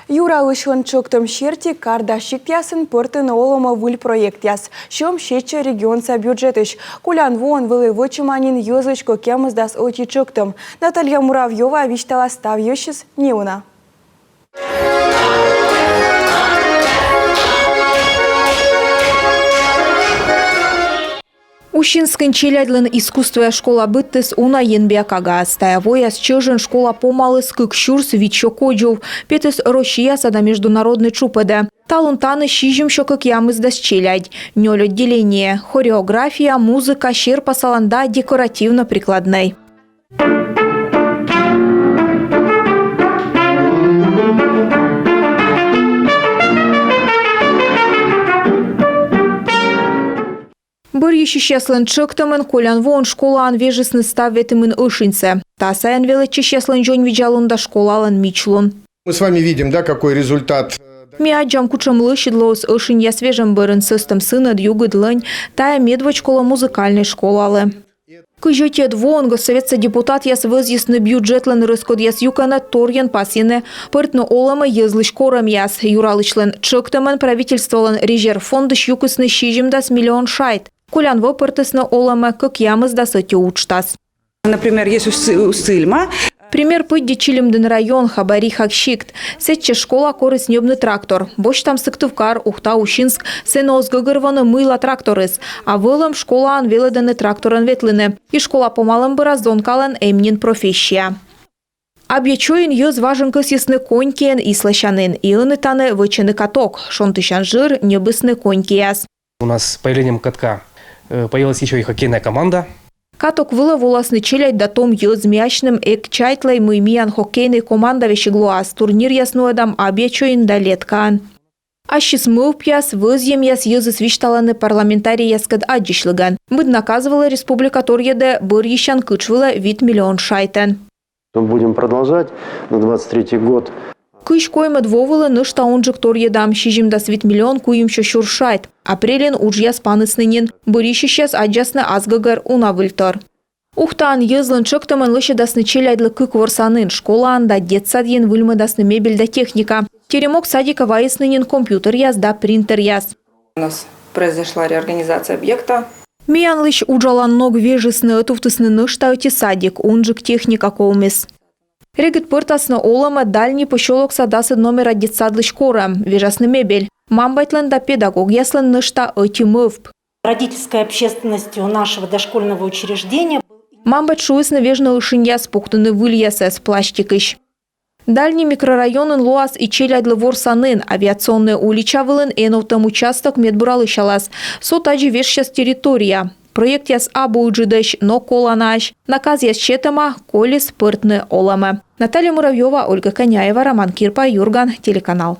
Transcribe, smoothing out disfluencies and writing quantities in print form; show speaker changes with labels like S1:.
S1: Юра лышын чоктым шерти карда шиктясын пыртын олома выль проект яс. Шом шече регионца бюджетыш. Кулян вон вылы вычыманин юзычко кемыздас оти чоктым. Наталья Муравьева виштала ставьющис неуна.
S2: Ущинскин челядлен искусство школа быттыс уна енбекага. Стаявоя с чежен школа помалыс кыкшурс вичо коджов. Петыс Россия сада международный чупеде. Талунтаны щижим шо ямыздас челядь. Нёль отделение. Хореография, музыка, щерпа саланда декоративно-прикладной. Бір ещеслен чыктымын колян вон школа анвежесны ставветымын ышинце. Тасаян величе чеслен жон виджалунда школалан мичлун.
S3: Мы с вами видим, да, какой результат.
S2: Миаджам кучам лыщедлоус ышин я свежем бырын сыстым сына дюгыд лынь, тая медвочкола музыкальной школалы. Кыжетед вон госсоветца депутат яс вызъясны бюджетлен рыскод яс юкана торьян пасене пыртны олама езлыш корам яс. Юралычлен чыктымын правительстволан резерв фондыш юкысны щижимдас миллион шайт. Кулян вопыртысны олама как ямыздас эти учтас.
S4: Например, есть Усыльма.
S2: Пример пыдди Чилимден район Хабари Хакшикт. Сетче школа корыс небный трактор. Бош там Сыктывкар, Ухта, Ущинск. Сенос гыгырваны мыла тракторыс. А вылым школа анвеледены тракторан ветлыны. И школа помалым быраздон калан эмнин профессия. Объячоин ёз важен кысесны конькен и слащанын. И таны вычены каток. Шонтыщан жир небысны конькияс.
S5: У нас с появлением катка появилась еще и хоккейная команда.
S2: Каток вылы волосны челядь датом ёз мячным эк чайтлай мыймиян хоккейный команда вещеглуас. Турнир ясноедам объячоин да леткан. Ащис мывпьяс, вызьем яс ёзыс вишталаны парламентарий яскад аджишлыган. Быд наказывала республика Торьеде быр ещан кычвыла вид миллион шайтен.
S6: Мы будем продолжать на 23-й год.
S2: Кыш коймед вовылы ныш таунжик Торьедам щижим да свит миллион куимшо шуршайт. Апрелен ужьяс панысынин. Бырищещас аджасны азгагар унавыльтар. Ухтан езлын чыктымын лыще дасны челяйдлы кык ворсанын. Школан да детсадьен выльмы дасны мебель да техника. Теремок садика вайыснынин компьютер яз да принтер яз.
S7: У нас произошла реорганизация объекта.
S2: Миян лыщ уджалан ног вежесны этуфтысны ныштаути садик, унжик техника коумес. Регет пыртасны олама дальний поселок садасы номера детсадлы шкора, вежасны мебель. Мамбайтлен да педагог яслен нышта эти мывп.
S8: Родительской общественности у нашего дошкольного учреждения.
S2: Мамбайт шуысны вежны ышинья спуктыны выльясы с пластикыш. Дальний микрорайонын Луас и челядлы ворсанын, авиационные улича вылын эновтам участок медбуралышалас. Сотаджи вешщас территория. Проект яс абуджидыш, но коланаш. Наказ яс четама, колес пыртны олама. Наталья Муравьева, Ольга Коняева, Роман Кирпа, Юрган, телеканал.